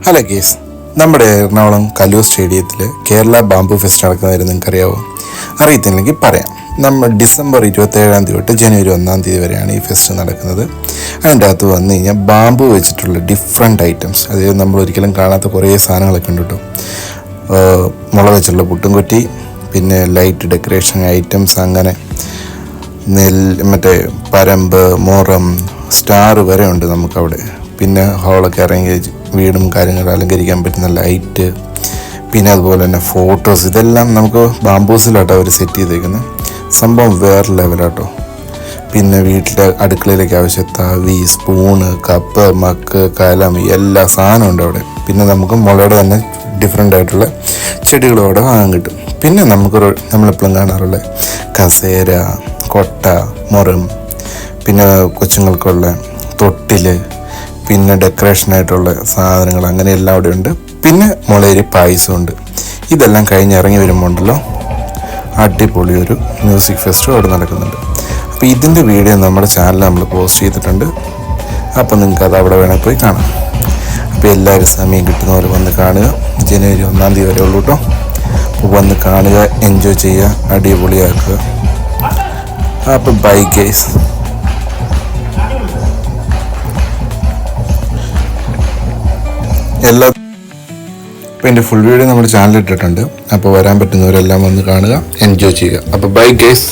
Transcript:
Hello case, നമ്മുടെ എറണാകുളം കലൂർ സ്റ്റേഡിയത്തിൽ Kerala bamboo fest നടക്കുന്നതായിരുന്നു നിങ്ങൾക്കറിയാവോ? അറിയത്തില്ലെങ്കിൽ പറയാം. നമ്മൾ ഡിസംബർ 27 തൊട്ട് ജനുവരി 1 വരെയാണ് ഈ ഫെസ്റ്റ് നടക്കുന്നത്. അതിൻ്റെ അകത്ത് വന്നു കഴിഞ്ഞാൽ ബാംബു വെച്ചിട്ടുള്ള ഡിഫറെൻ്റ് ഐറ്റംസ്, അതായത് നമ്മൾ ഒരിക്കലും കാണാത്ത കുറേ സാധനങ്ങളൊക്കെ ഉണ്ട് കേട്ടോ. മുള വെച്ചുള്ള പുട്ടുംകുറ്റി, പിന്നെ ലൈറ്റ് ഡെക്കറേഷൻ ഐറ്റംസ്, അങ്ങനെ മറ്റേ പരമ്പ്, മുറം, സ്റ്റാർ വരെ ഉണ്ട് നമുക്കവിടെ. പിന്നെ ഹോളൊക്കെ ഇറങ്ങി വീടും കാര്യങ്ങളും അലങ്കരിക്കാൻ പറ്റുന്ന ലൈറ്റ്, പിന്നെ അതുപോലെ തന്നെ ഫോട്ടോസ്, ഇതെല്ലാം നമുക്ക് ബാംബൂസിലാട്ടോ അവർ സെറ്റ് ചെയ്തേക്കുന്നത്. സംഭവം വേറെ ലെവലാട്ടോ. പിന്നെ വീട്ടിലെ അടുക്കളയിലേക്ക് ആവശ്യം തവി, സ്പൂണ്, കപ്പ്, മക്ക്, കലം, എല്ലാ സാധനവും ഉണ്ട് അവിടെ. പിന്നെ നമുക്ക് മുളയുടെ തന്നെ ഡിഫറെൻ്റ് ആയിട്ടുള്ള ചെടികളും അവിടെ വാങ്ങാൻ കിട്ടും. പിന്നെ നമ്മളെപ്പോഴും കാണാറുള്ള കസേര, കൊട്ട, മുറം, പിന്നെ കൊച്ചുങ്ങൾക്കുള്ള തൊട്ടിൽ, പിന്നെ ഡെക്കറേഷനായിട്ടുള്ള സാധനങ്ങൾ, അങ്ങനെ എല്ലാം അവിടെ ഉണ്ട്. പിന്നെ മുളയരി പായസമുണ്ട്. ഇതെല്ലാം കഴിഞ്ഞിറങ്ങി വരുമ്പോൾ ഉണ്ടല്ലോ, അടിപൊളി ഒരു മ്യൂസിക് ഫെസ്റ്റും അവിടെ നടക്കുന്നുണ്ട്. അപ്പോൾ ഇതിൻ്റെ വീഡിയോ നമ്മുടെ ചാനലിൽ നമ്മൾ പോസ്റ്റ് ചെയ്തിട്ടുണ്ട്. അപ്പോൾ നിങ്ങൾക്ക് അത് അവിടെ വേണമെങ്കിൽ പോയി കാണാം. അപ്പോൾ എല്ലാവരും സമയം കിട്ടുന്ന പോലെ വന്ന് കാണുക. ജനുവരി 1 വരെ ഉള്ളൂ കേട്ടോ. അപ്പോൾ വന്ന് കാണുക, എൻജോയ് ചെയ്യുക, അടിപൊളിയാക്കുക. അപ്പോൾ ബൈ ഗൈസ്. അപ്പോൾ എൻ്റെ ഫുൾ വീഡിയോ നമ്മുടെ ചാനലിൽ ഇട്ടിട്ടുണ്ട്. അപ്പോൾ വരാൻ പറ്റുന്നവരെല്ലാം വന്ന് കാണുക, എൻജോയ് ചെയ്യുക. അപ്പോൾ ബൈ ഗൈസ്.